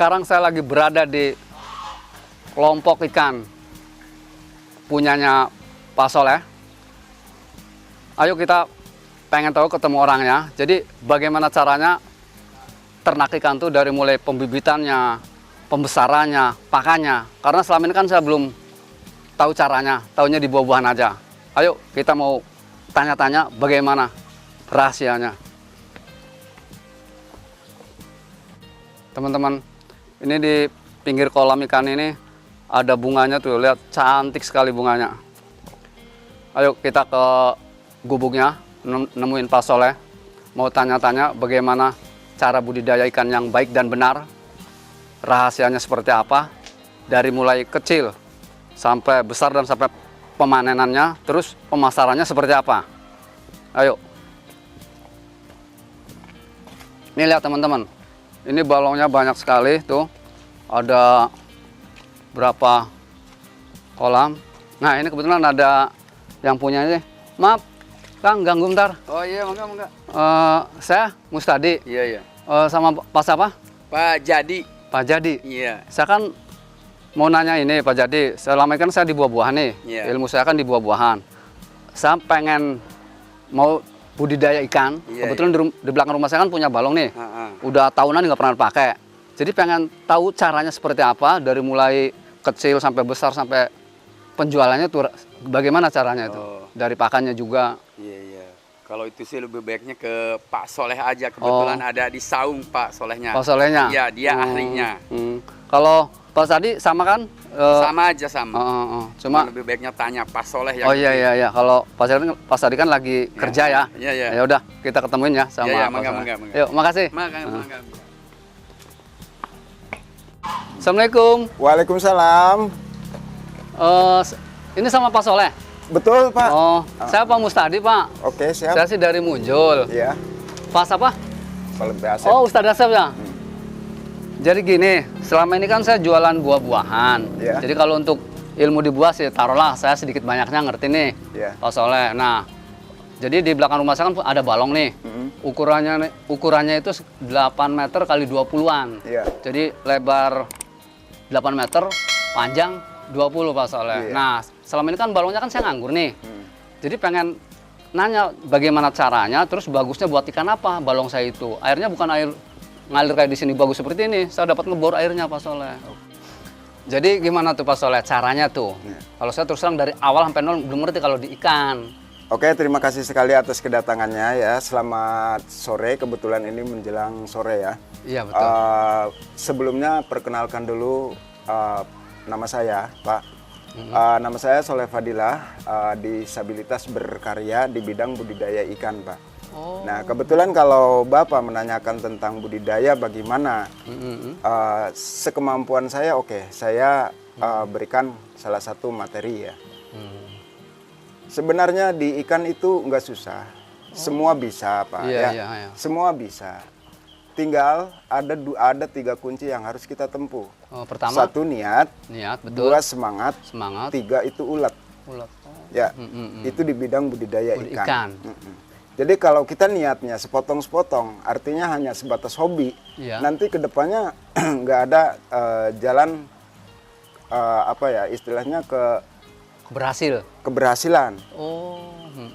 Sekarang saya lagi berada di kelompok ikan punyanya Pak Soleh. Ayo kita pengen tahu ketemu orangnya. Jadi bagaimana caranya ternak ikan tuh dari mulai pembibitannya, pembesarannya, pakannya. Karena selama ini kan saya belum tahu caranya, taunya di buah-buahan aja. Ayo kita mau tanya-tanya bagaimana rahasianya. Teman-teman, ini di pinggir kolam ikan ini ada bunganya tuh, lihat cantik sekali bunganya. Ayo kita ke gubuknya, nemuin Pak Soleh. Mau tanya-tanya bagaimana cara budidaya ikan yang baik dan benar. Rahasianya seperti apa, dari mulai kecil sampai besar dan sampai pemanenannya, terus pemasarannya seperti apa. Ayo. Ini lihat teman-teman, ini balongnya banyak sekali tuh. Ada berapa kolam. Nah ini kebetulan ada yang punya ini. Maaf Kang, ganggu bentar. Oh iya, mangga. Saya Mustadi. Iya. Sama Pak siapa? Pak Jadi. Pak Jadi. Iya. Saya kan mau nanya ini Pak Jadi, selama ini kan saya di buah-buahan nih. Iya. Ilmu saya kan di buah-buahan. Saya pengen mau budidaya ikan. Iya, Kebetulan di belakang rumah saya kan punya balong nih. Ha-ha. Udah tahunan nggak pernah pakai. Jadi pengen tahu caranya seperti apa, dari mulai kecil sampai besar sampai penjualannya tuh bagaimana caranya itu. Oh. Dari pakannya juga. Iya. Kalau itu sih lebih baiknya ke Pak Soleh aja. Kebetulan ada di Saung Pak Solehnya. Pak Solehnya? Iya, dia ahlinya. Kalau Pak Tadi sama kan? Sama aja sama. Cuma lebih baiknya tanya Pak Soleh yang oh iya. Kalau Pak Tadi kan lagi kerja ya. Iya. Ya udah kita ketemuin ya sama Iya, Pak mangga. Soleh. Yuk, makasih. Mangga. Assalamualaikum. Waalaikumsalam. Ini sama Pak Soleh. Betul, Pak. Oh, saya Pak Mustadi, Pak. Oke, siap. Saya sih dari Muncul. Iya. Pak siapa? Kalau biasa. Oh, Ustadz Asep ya. Jadi gini, selama ini kan saya jualan buah-buahan. Iya. Jadi kalau untuk ilmu di buah sih taruhlah saya sedikit banyaknya ngerti nih, Iya. Pak Soleh. Nah, jadi di belakang rumah saya kan ada balong nih. Ukurannya itu 8 meter kali 20-an. Iya. Jadi lebar 8 meter, panjang 20 Pak Soleh. Iya. Nah, selama ini kan balongnya kan saya nganggur nih. Jadi pengen nanya bagaimana caranya, terus bagusnya buat ikan apa balong saya itu. Airnya bukan air ngalir kayak di sini bagus seperti ini. Saya dapat ngebor airnya Pak Soleh. Jadi gimana tuh Pak Soleh caranya tuh? Kalau saya terus terang dari awal sampai nol belum ngerti kalau di ikan. Oke, terima kasih sekali atas kedatangannya ya. Selamat sore, kebetulan ini menjelang sore ya. Iya betul. Sebelumnya perkenalkan dulu nama saya, Pak. Nama saya Soleh Fadilah, disabilitas berkarya di bidang budidaya ikan, Pak. Oh. Nah, kebetulan kalau Bapak menanyakan tentang budidaya bagaimana, sekemampuan saya, oke, saya berikan salah satu materi ya. Sebenarnya di ikan itu nggak susah, semua bisa, Pak. Iya. Semua bisa. Tinggal ada 3 kunci yang harus kita tempuh. Oh, pertama 1 niat, betul. 2 semangat, 3 itu ulet. Ulet. Ya, itu di bidang budidaya ikan. Ikan. Jadi kalau kita niatnya sepotong-sepotong, artinya hanya sebatas hobi. Iya. Nanti kedepannya nggak ada jalan istilahnya keberhasilan. Oh.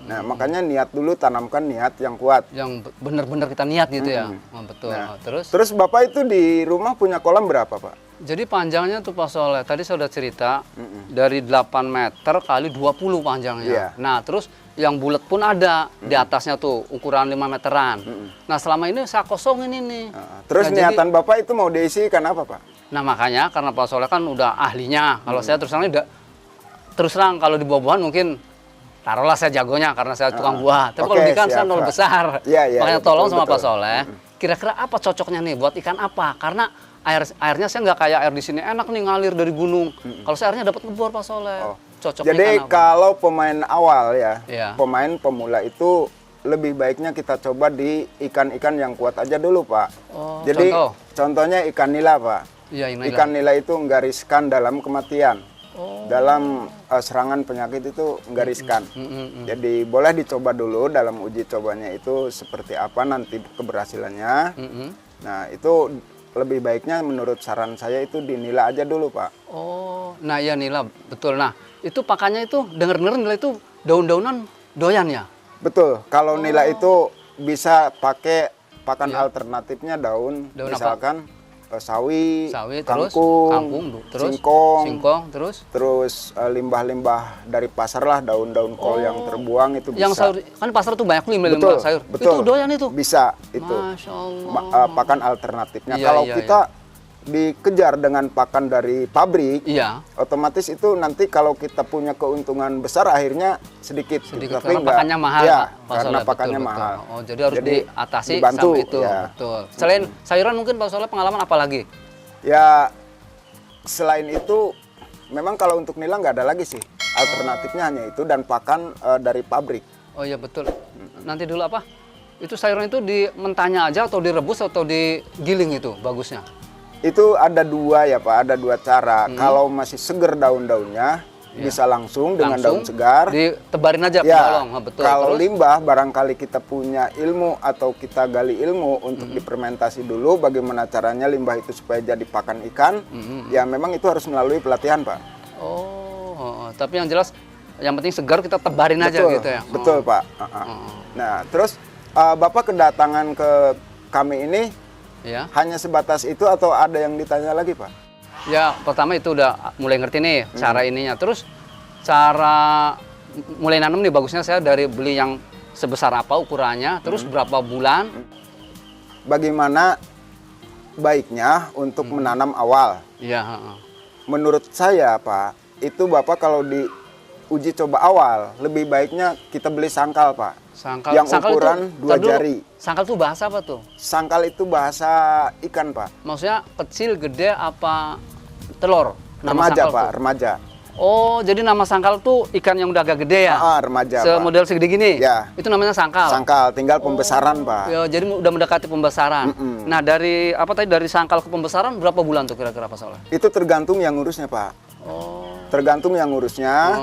Nah, makanya niat dulu, tanamkan niat yang kuat. Yang benar-benar kita niat gitu ya. Oh, betul. Nah, Terus Bapak itu di rumah punya kolam berapa, Pak? jadi panjangnya tuh Pak Soleh, tadi saya udah cerita dari 8 meter kali 20 panjangnya. Iya. Nah, terus yang bulat pun ada di atasnya tuh, ukuran 5 meteran. Nah, selama ini saya kosongin ini. Terus Nah, niatan Bapak itu mau diisi ikan apa, Pak? Nah, makanya karena Pak Soleh kan udah ahlinya. Kalau saya terus terang kalau di buah-buahan mungkin taruhlah saya jagonya karena saya tukang buah. Tapi Oke, kalau di ikan siap, saya nol Pak. besar. Iya, Makanya betul, tolong sama betul. Pak Soleh, kira-kira apa cocoknya nih buat ikan apa? Karena airnya saya nggak kayak air di sini enak nih ngalir dari gunung. Kalau saya airnya dapat ngebor Pak Soleh. Cocoknya Jadi ikan apa? kalau pemain awal ya, Iya. pemain pemula itu lebih baiknya kita coba di ikan-ikan yang kuat aja dulu, Pak. Oh, Jadi contoh? contohnya ikan nila, Pak. Iya, ini Ikan nila itu nggak riskan dalam kematian. Dalam serangan penyakit itu nggak riskan. Jadi boleh dicoba dulu dalam uji cobanya itu seperti apa nanti keberhasilannya. Nah itu lebih baiknya menurut saran saya itu dinila aja dulu, Pak. Oh, nah iya nila, betul. Nah, itu pakannya itu dengar-dengar nila itu daun-daunan doyan ya? Betul. Kalau nila itu bisa pakai pakan Iya. alternatifnya daun Daun misalkan sawi, Sawi, terus kangkung, terus singkong, terus limbah-limbah dari pasar lah, daun-daun kol yang terbuang itu bisa. yang sayur kan pasar tuh banyak limbah Betul, sayur. betul. Itu doyan itu. Bisa itu. Masya Allah. Pakan alternatifnya. Iya, Kalau iya, kita dikejar dengan pakan dari pabrik, Iya. otomatis itu nanti kalau kita punya keuntungan besar akhirnya sedikit, Sedikit tapi karena pakannya mahal, ya, Pak. Pak karena Soleh, pakannya betul, mahal. betul. Oh, jadi harus diatasi dibantu, sama itu. ya. Betul. Selain sayuran mungkin Pak Soleh pengalaman apa lagi? Ya selain itu memang kalau untuk nila nggak ada lagi sih, alternatifnya hanya itu dan pakan dari pabrik. Oh iya betul. Nanti dulu apa? Itu sayuran itu di mentanya aja atau direbus atau digiling itu bagusnya? Itu ada dua ya Pak, ada dua cara. Kalau masih seger daun-daunnya bisa langsung dengan daun segar. Ditebarin aja ke Ya, kolong. Oh, betul. kalau Terus? limbah barangkali kita punya ilmu atau kita gali ilmu untuk difermentasi dulu bagaimana caranya limbah itu supaya jadi pakan ikan. Ya memang itu harus melalui pelatihan Pak. Oh, tapi yang jelas yang penting segar kita tebarin aja Betul, gitu ya. betul Pak. Nah terus Bapak kedatangan ke kami ini Ya. hanya sebatas itu atau ada yang ditanya lagi Pak? Ya, pertama itu udah mulai ngerti nih cara ininya. Terus cara mulai nanam nih bagusnya saya dari beli yang sebesar apa ukurannya, terus berapa bulan. Bagaimana baiknya untuk menanam awal? Iya, heeh. Menurut saya Pak, itu Bapak kalau di uji coba awal lebih baiknya kita beli sangkal Pak. Sangkal, Yang ukuran itu, dua tar dulu, jari. Sangkal tuh bahasa apa tuh? Sangkal itu bahasa ikan Pak. Maksudnya kecil, gede, apa telur? Remaja sangkal Pak, tuh. remaja. Oh, jadi nama sangkal tuh ikan yang udah agak gede ya? Remaja Pak. Semodel segede gini? Ya. Itu namanya sangkal? Sangkal, tinggal pembesaran Pak. Ya, jadi udah mendekati pembesaran. Nah, dari apa tadi dari sangkal ke pembesaran berapa bulan tuh kira-kira Pak Soleh? Itu tergantung yang ngurusnya Pak. Oh. Tergantung yang ngurusnya.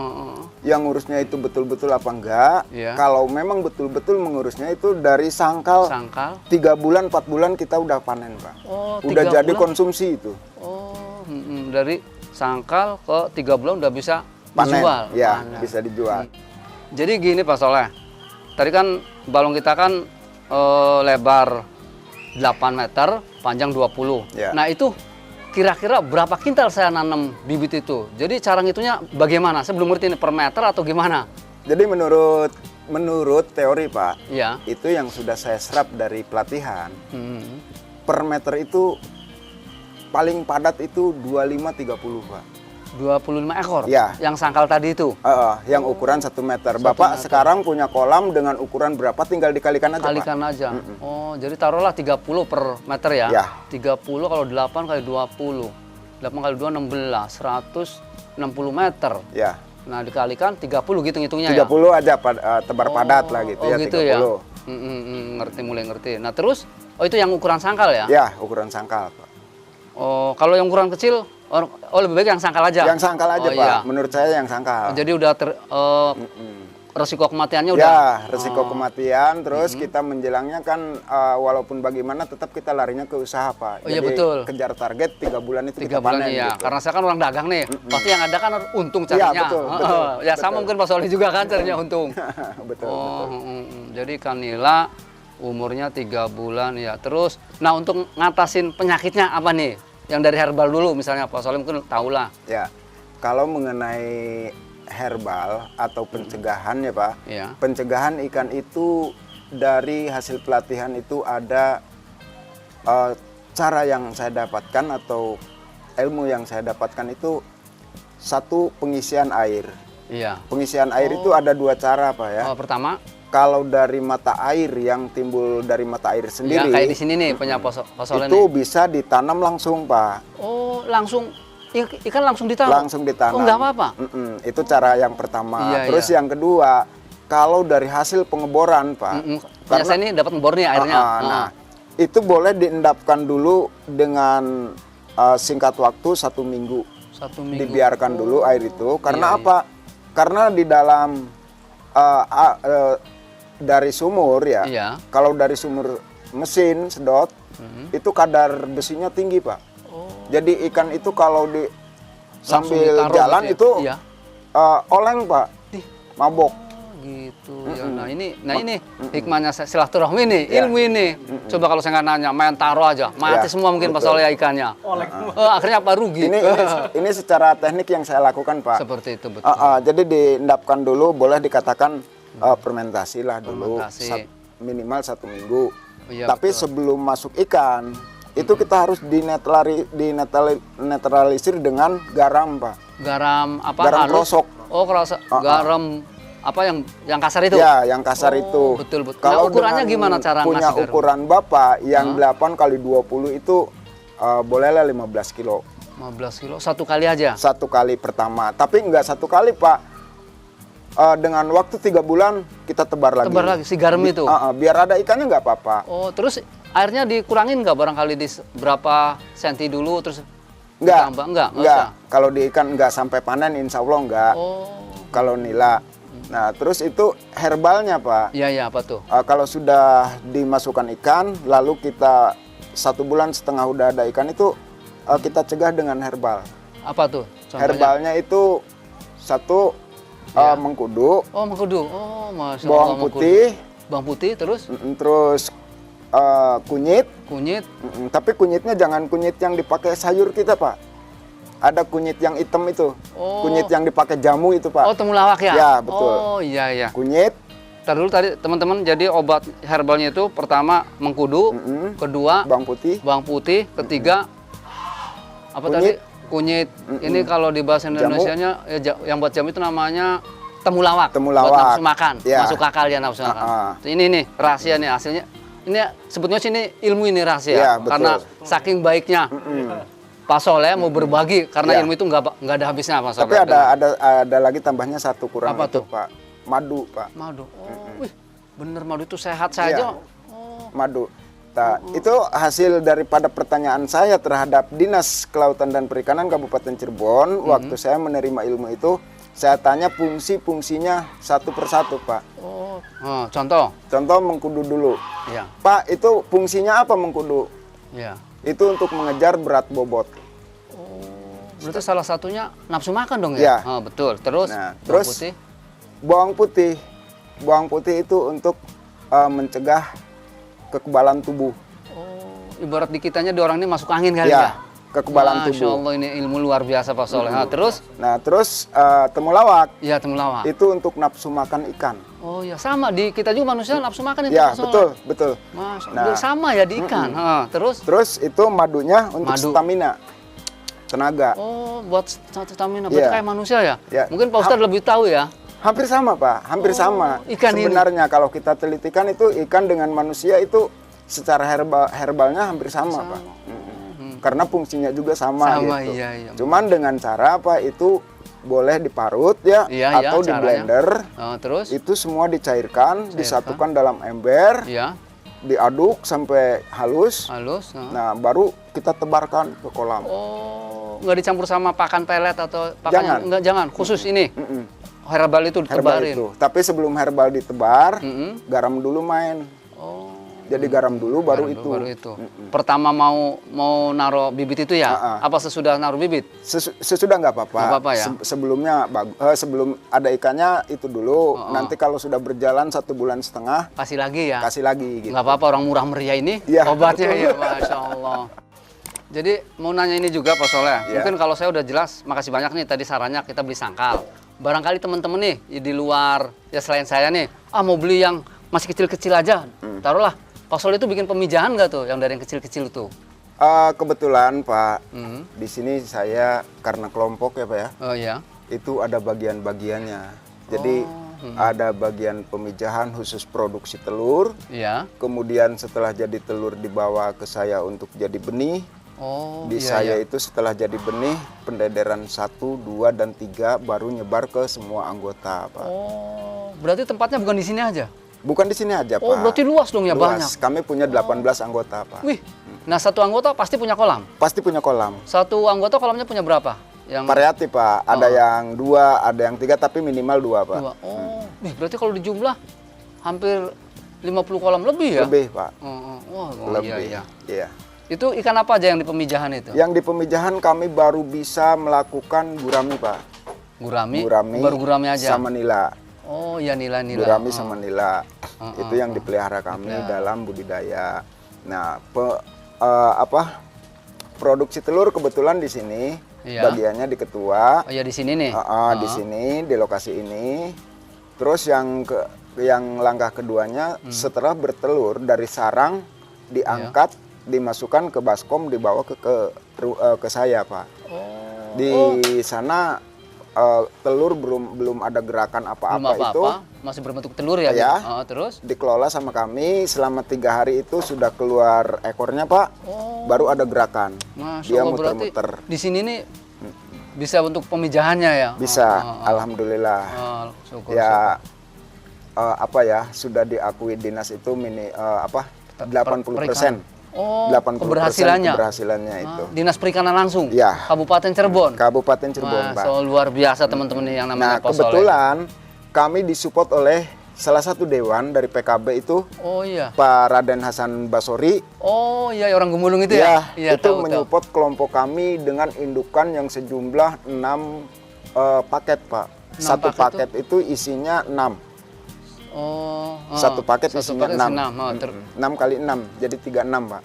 Yang ngurusnya itu betul-betul apa enggak. Iya. Kalau memang betul-betul mengurusnya itu dari sangkal. Sangkal. 3 bulan, 4 bulan kita udah panen Pak. Oh, Udah 3 jadi bulan? konsumsi itu. Oh, dari sangkal ke 3 bulan udah bisa Panen. dijual. Ya, Panen. bisa dijual. Jadi gini Pak Soleh, tadi kan balong kita kan lebar 8 meter, panjang 20. Ya. Nah itu kira-kira berapa kintal saya nanam bibit itu? Jadi cara ngitungnya bagaimana? Saya belum ngerti ini per meter atau gimana? Jadi menurut teori Pak, Iya. itu yang sudah saya serap dari pelatihan, Hmm. per meter itu paling padat itu 25-30 Pak. 25 ekor? Ya. Yang sangkal tadi itu? Yang ukuran 1 meter. Bapak sekarang punya kolam dengan ukuran berapa tinggal dikalikan aja Kalikan Pak. aja. Oh, jadi taruhlah 30 per meter ya? Ya. 30 kalau 8 kali 20. 8 kali 2 16, 160 meter. Ya. Nah, dikalikan 30 gitu ngitungnya 30 ya? aja tebar padat lah gitu ya, gitu 30. Ya? Ngerti, mulai ngerti. Nah, terus itu yang ukuran sangkal ya? Ya, ukuran sangkal Pak. Oh, kalau yang ukuran kecil lebih baik yang sangkal aja. Yang sangkal aja Oh, Pak. iya. Menurut saya yang sangkal. Jadi udah resiko kematiannya udah. Ya, resiko kematian. Terus kita menjelangnya kan walaupun bagaimana tetap kita larinya ke usaha Pak. Oh, iya, Jadi betul. kejar target 3 bulan itu 3 kita bulan panen ya. gitu. Karena saya kan orang dagang nih. Pasti yang ada kan untung carinya. Iya, betul, betul, Ya sama betul. mungkin Pak Soli juga kan carinya untung. betul, Oh, betul. jadi kanila umurnya 3 bulan ya. Terus, nah untuk ngatasin penyakitnya apa nih? Yang dari herbal dulu misalnya Pak Soleh mungkin tahu lah. Ya, kalau mengenai herbal atau pencegahan ya Pak, Iya. pencegahan ikan itu dari hasil pelatihan itu ada cara yang saya dapatkan atau ilmu yang saya dapatkan itu satu pengisian air. Iya. Pengisian air itu ada 2 cara Pak ya. Oh, pertama, Kalau dari mata air yang timbul dari mata air ya sendiri, kayak di sini nih punya Pak Soleh itu nih. bisa ditanam langsung Pak. Oh, langsung ikan langsung ditaruh. Langsung ditanam. Oh, nggak apa-apa. Itu cara yang pertama. Iya, Terus iya. yang kedua, kalau dari hasil pengeboran Pak, Karena saya ini dapat ngebor nih airnya. nah itu boleh diendapkan dulu dengan singkat waktu 1 minggu. 1 minggu. Dibiarkan dulu air itu. Karena Iya, apa? Karena di dalam dari sumur ya. Iya. Kalau dari sumur mesin sedot, itu kadar besinya tinggi, Pak. Jadi ikan itu kalau sambil ditaruh jalan gitu ya? itu Iya. oleng, Pak, mabok. Gitu ya. Nah ini hikmahnya silaturahmi ini, ilmu ini. Coba kalau saya nggak nanya, main taruh aja, mati semua mungkin pas oleh ikannya. Akhirnya apa rugi? Ini secara teknik yang saya lakukan, Pak. Seperti itu betul. Jadi diendapkan dulu, boleh dikatakan fermentasi lah dulu, Fermentasi. minimal 1 minggu. Iya, Tapi sebelum masuk ikan, itu kita harus dinetralisir dengan garam, Pak. Garam apa? Garam halus? krosok. Oh kerosok. Garam apa yang kasar itu? Ya, yang kasar itu. Betul betul. Kalau Nah, ukurannya dengan gimana cara punya ngasih garam? ukuran Bapak yang 8 kali 20 itu bolehlah 15 kilo. 15 kilo satu kali aja. Satu kali pertama. Tapi enggak satu kali, Pak. Dengan waktu 3 bulan kita tebar lagi. Tebar lagi si garam itu. Biar ada ikannya nggak apa-apa. Oh, terus airnya dikurangin nggak barangkali di berapa senti dulu terus Enggak. ditambah? Enggak Enggak. usah. Kalau di ikan nggak sampai panen, insya Allah enggak. Oh. Kalau nila. Nah, terus itu herbalnya, Pak. Iya, iya, apa tuh? Kalau sudah dimasukkan ikan, lalu kita 1 bulan setengah udah ada ikan itu, kita cegah dengan herbal. Apa tuh? Contohnya? Herbalnya itu satu mengkudu, Oh, mengkudu. Oh, Masya Allah, bawang mengkudu. putih, Bawang putih terus terus kunyit. kunyit. Tapi kunyitnya jangan kunyit yang dipakai sayur kita, Pak. Ada kunyit yang hitam itu, Oh. kunyit yang dipakai jamu itu, Pak. Oh, temulawak ya? Ya, betul. Oh, iya, iya. Kunyit, Ntar dulu tadi teman-teman, jadi obat herbalnya itu pertama mengkudu, kedua bawang putih, bawang putih, ketiga apa tadi? Kunyit. Ini kalau di bahasa Indonesianya yang buat jamu itu namanya temulawak. Temulawak. Buat nafsu makan, Ya. masuk akal ya nafsu makan. Ini nih rahasia nih hasilnya. Ini sebetulnya sini ilmu ini rahasia Ya, betul. karena saking baiknya. Pak Soleh mau berbagi karena Ya. ilmu itu nggak ada habisnya Pak Soleh. tapi ada lagi tambahnya satu kurang Apa itu, tuh? Pak. Madu, Pak. Madu. Oh, wih, bener madu itu sehat saja. Iya. Madu. Nah, itu hasil daripada pertanyaan saya terhadap Dinas Kelautan dan Perikanan Kabupaten Cirebon. Waktu saya menerima ilmu itu, saya tanya fungsi-fungsinya satu persatu, Pak. Oh, contoh. Contoh mengkudu dulu. Iya. Pak, itu fungsinya apa mengkudu? Iya. Itu untuk mengejar berat bobot. Berarti salah satunya nafsu makan dong Iya. ya? Oh, betul. Terus, Nah, bawang terus putih. bawang putih. Bawang putih itu untuk mencegah kekebalan tubuh. Oh, ibarat di kitanya di orang ini masuk angin kali Ya, ya? kekebalan Masya tubuh. Allah, ini ilmu luar biasa Pak Soleh. Nah, terus? Nah, terus temulawak Iya, temulawak. itu untuk nafsu makan ikan. Oh ya, sama di kita juga manusia nafsu makan itu Ya, Pak Soleh. betul, betul. Masya Nah. Allah, sama ya di ikan. Terus? Terus itu madunya untuk Madu. stamina, tenaga. Oh, buat stamina. Berarti Iya. kayak manusia ya? Ya. Mungkin Pak Ustadz lebih tahu ya? Hampir sama, Pak. Hampir sama. ikan ini. Sebenarnya kalau kita telitikan itu ikan dengan manusia itu secara herbalnya hampir sama, Pak. Karena fungsinya juga sama, Sama, gitu. iya. Cuman dengan cara apa itu boleh diparut ya Iya, atau di caranya. blender. Oh, terus? Itu semua dicairkan, disatukan dalam ember, Iya, diaduk sampai halus. halus. Nah, baru kita tebarkan ke kolam. Oh, nggak dicampur sama pakan pelet atau pakan Jangan. Enggak, jangan. Khusus ini. Herbal itu Herbal ditebarin. itu. Tapi sebelum herbal ditebar, Mm-mm. garam dulu main. Oh, Jadi garam dulu baru baru itu. baru itu. Pertama mau naro bibit itu ya? Apa sesudah naruh bibit? Sesudah nggak apa-apa. Nggak apa-apa ya? Sebelumnya sebelum ada ikannya itu dulu. Nanti kalau sudah berjalan 1,5 bulan, Kasih lagi ya? kasih lagi gitu. Nggak apa-apa, orang murah meriah ini Iya, obatnya betul. ya, Masya Allah. Jadi mau nanya ini juga Pak Soleh, Iya. mungkin kalau saya udah jelas, makasih banyak nih tadi sarannya kita beli sangkal. Barangkali teman-teman nih di luar, ya selain saya nih, mau beli yang masih kecil-kecil aja, taruhlah. Pak Soleh itu bikin pemijahan nggak tuh, yang dari yang kecil-kecil tuh? Kebetulan Pak, di sini saya karena kelompok ya Pak ya, Oh iya. itu ada bagian-bagiannya. Jadi ada bagian pemijahan khusus produksi telur. Iya. Kemudian setelah jadi telur dibawa ke saya untuk jadi benih. Oh, Di iya, saya iya. itu setelah jadi benih, pendederan 1, 2, dan 3 baru nyebar ke semua anggota, Pak. Oh, berarti tempatnya bukan di sini aja? Bukan di sini aja, Pak. Oh, berarti luas dong ya, Luas. banyak. Kami punya 18 anggota, Pak. Wih, nah satu anggota pasti punya kolam. Pasti punya kolam. Satu anggota kolamnya punya berapa? Yang Variatif, Pak. Ada yang 2, ada yang 3, tapi minimal 2, Pak. dua. Oh, wih, berarti kalau dijumlah hampir 50 kolam lebih ya? Lebih, Pak. Wah, Lebih. iya. Iya. Itu ikan apa aja yang di pemijahan itu? Yang di pemijahan kami baru bisa melakukan gurami, Pak. Gurami? Gurami, Baru gurami aja? sama nila. Oh iya, nila-nila. Gurami sama nila. Itu yang dipelihara kami dalam budidaya. Nah, produksi telur kebetulan di sini, Iya. bagiannya di Ketua. Oh iya, di sini nih? Di sini, di lokasi ini. Terus yang langkah keduanya, setelah bertelur dari sarang diangkat, dimasukkan ke baskom, dibawa ke saya, Pak. Di sana telur belum ada gerakan apa-apa itu. Masih berbentuk telur ya? Ya. Gitu? Terus? Dikelola sama kami selama 3 hari itu sudah keluar ekornya, Pak. Baru ada gerakan. Masya Dia Allah, berarti muter-muter. di sini nih bisa untuk pemijahannya ya? Bisa, alhamdulillah. Syukur, Ya sudah diakui dinas itu 80%. Oh, 80% keberhasilannya itu. Dinas Perikanan langsung? Ya. Kabupaten Cirebon? Kabupaten Cirebon, Pak. Luar biasa teman-teman yang namanya Pak Soleh. Kebetulan kami disupport oleh salah satu dewan dari PKB itu, Oh iya. Pak Raden Hasan Basori. Oh iya, orang Gemulung itu ya? Iya, itu menyupport kelompok kami dengan indukan yang sejumlah 6 paket, Pak. 6 Satu paket paket itu isinya 6. Satu paket isinya 6. 6 kali 6, jadi 36, Pak.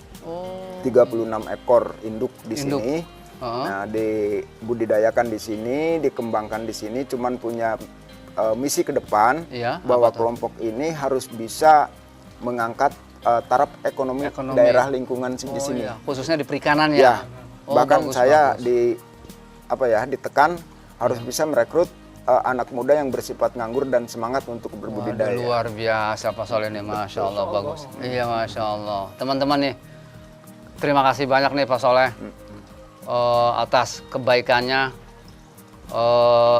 36 ekor induk di sini. Nah, dibudidayakan di sini, dikembangkan di sini, cuman punya misi ke depan bahwa kelompok ini harus bisa mengangkat taraf ekonomi daerah lingkungan di sini. Iya. Khususnya di perikanan ya? Ya, bahkan bagus, saya bagus. ditekan harus bisa merekrut anak muda yang bersifat nganggur dan semangat untuk berbudidaya. Luar biasa Pak Soleh nih, Masya Allah, bagus. Iya, Masya Allah. Teman-teman nih, terima kasih banyak nih Pak Soleh atas kebaikannya.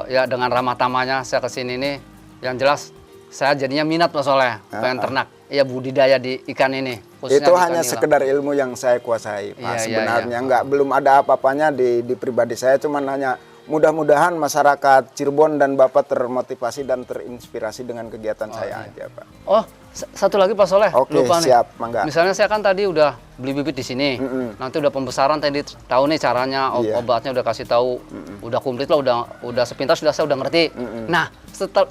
Ya dengan ramah tamahnya saya kesini nih, yang jelas saya jadinya minat Pak Soleh, pengen ternak, ya budidaya di ikan ini. Itu hanya sekedar ilmu yang saya kuasai, Pak. Sebenarnya belum ada apa-apanya di pribadi saya, cuman hanya mudah-mudahan masyarakat Cirebon dan Bapak termotivasi dan terinspirasi dengan kegiatan saya aja, Pak. Oh, satu lagi Pak Soleh, Oke, lupa siap, nih. mangga. Misalnya saya kan tadi udah beli bibit di sini, nanti udah pembesaran tadi tahu nih caranya, obatnya udah kasih tahu, udah komplit lah, udah sepintas saya udah ngerti. Nah,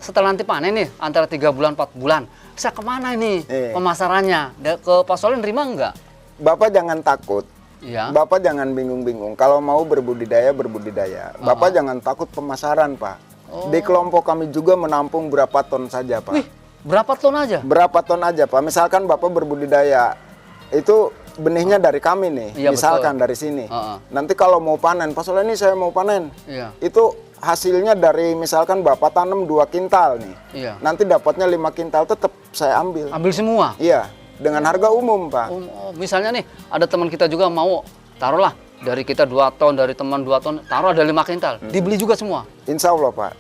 setelah nanti panen nih, antara 3 bulan 4 bulan, saya kemana ini pemasarannya? Ke Pak Soleh nerima enggak? Bapak jangan takut. Iya. Bapak jangan bingung-bingung. Kalau mau berbudidaya. Bapak jangan takut pemasaran, Pak. Di kelompok kami juga menampung berapa ton saja, Pak. Wih, berapa ton aja? Berapa ton aja, Pak. Misalkan Bapak berbudidaya, itu benihnya dari kami nih. Iya, misalkan betul. dari sini. Nanti kalau mau panen, Pak Soleh ini saya mau panen. Iya. Itu hasilnya dari misalkan Bapak tanam 2 kintal nih. Iya. Nanti dapatnya 5 kintal tetap saya ambil. Ambil semua? Iya. Dengan harga umum, Pak. Misalnya nih, ada teman kita juga mau, taruhlah dari kita 2 ton, dari teman 2 ton, taruh ada 5 kintal, dibeli juga semua? Insya Allah, Pak.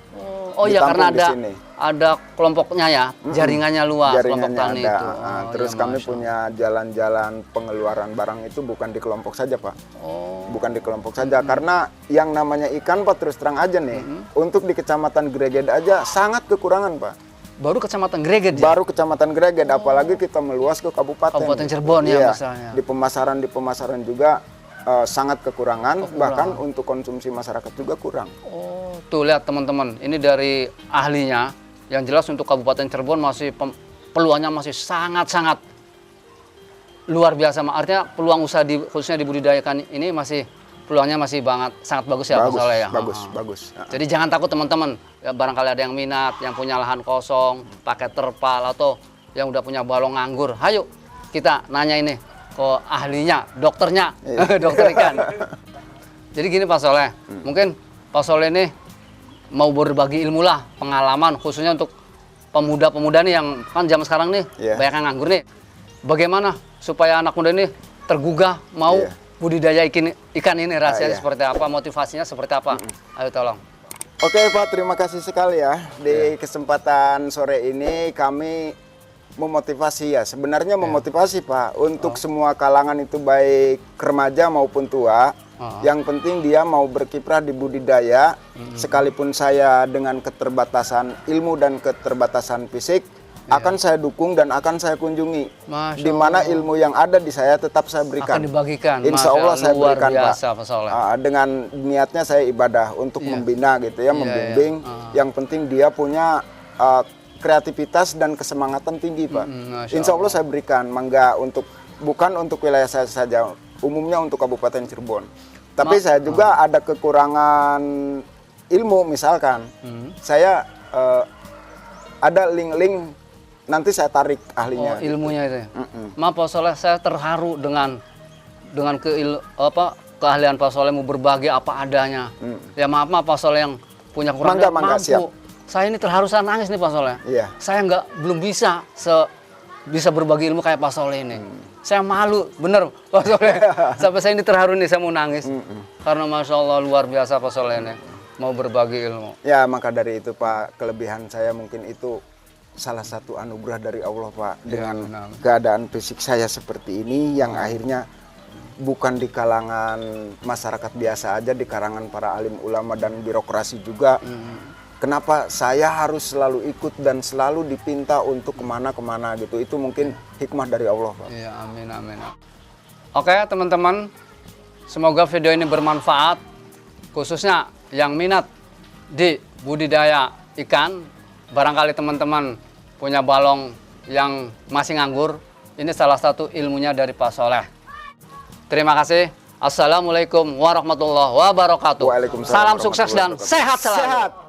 Oh iya, karena Ditampung di sini. ada kelompoknya ya, jaringannya luas, kelompok tani ada. itu. Terus ya, kami punya jalan-jalan pengeluaran barang itu bukan di kelompok saja, Pak. Bukan di kelompok saja, karena yang namanya ikan, Pak, terus terang aja nih, untuk di Kecamatan Greget aja sangat kekurangan, Pak. Baru Kecamatan Greget ya? Baru Kecamatan Greget, apalagi kita meluas ke kabupaten. Kabupaten Cirebon ya misalnya. Di pemasaran juga sangat kekurangan, bahkan untuk konsumsi masyarakat juga kurang. Tuh lihat teman-teman, ini dari ahlinya, yang jelas untuk Kabupaten Cirebon masih peluangnya masih sangat-sangat luar biasa. Artinya peluang usaha khususnya dibudidayakan ini masih peluangnya masih sangat bagus ya Pak Soleh ya. Bagus. Jadi jangan takut teman-teman, ya, barangkali ada yang minat, yang punya lahan kosong, pakai terpal atau yang udah punya balong nganggur, ayo kita nanya ini ke ahlinya, dokternya, dokter ikan. Jadi gini Pak Soleh, mungkin Pak Soleh ini mau berbagi ilmu lah, pengalaman khususnya untuk pemuda-pemuda nih yang kan zaman sekarang nih banyak yang nganggur nih. Bagaimana supaya anak muda ini tergugah mau budidaya ikan ini, rahasianya seperti apa, motivasinya seperti apa? Ayo tolong. Oke Pak, terima kasih sekali ya. Di kesempatan sore ini kami memotivasi ya. Sebenarnya memotivasi Pak, untuk semua kalangan itu baik remaja maupun tua. Yang penting dia mau berkiprah di budidaya, sekalipun saya dengan keterbatasan ilmu dan keterbatasan fisik, akan saya dukung dan akan saya kunjungi. Masya Di mana Allah. ilmu yang ada di saya tetap saya berikan. Akan dibagikan. Insya Masya Allah saya luar berikan, biasa, Pak. Pak Soleh. Dengan niatnya saya ibadah untuk Iya. membina gitu ya, Iya, membimbing. iya. Yang penting dia punya kreativitas dan kesemangatan tinggi, Pak. Masya Insya Allah Allah. saya berikan, mangga bukan untuk wilayah saya saja, umumnya untuk Kabupaten Cirebon. Tapi saya juga ada kekurangan ilmu, misalkan saya ada link-link, nanti saya tarik ahlinya. Ilmunya itu ya? Maaf Pak Soleh, saya terharu dengan keahlian Pak Soleh mau berbagi apa adanya. Ya maaf Pak Soleh yang punya kekurangan Mangga, mampu. siap. Saya ini terharu, saya nangis nih Pak Soleh. Iya. Saya belum bisa bisa berbagi ilmu kayak Pak Soleh ini. Saya malu, bener Pak Soleh. Sampai saya ini terharu nih, saya mau nangis. Karena Masya Allah luar biasa Pak Soleh ini mau berbagi ilmu. Ya, maka dari itu Pak, kelebihan saya mungkin itu salah satu anugerah dari Allah, Pak. Dengan benar. keadaan fisik saya seperti ini yang akhirnya bukan di kalangan masyarakat biasa aja, di kalangan para alim ulama dan birokrasi juga. Kenapa saya harus selalu ikut dan selalu dipinta untuk kemana-kemana gitu. Itu mungkin hikmah dari Allah, Pak. Iya, amin, amin. Oke teman-teman, semoga video ini bermanfaat, khususnya yang minat di budidaya ikan. Barangkali teman-teman punya balong yang masih nganggur, ini salah satu ilmunya dari Pak Soleh. Terima kasih. Assalamualaikum warahmatullahi wabarakatuh. Waalaikumsalam Salam sukses dan warahmatullahi wabarakatuh. sehat selalu. Sehat.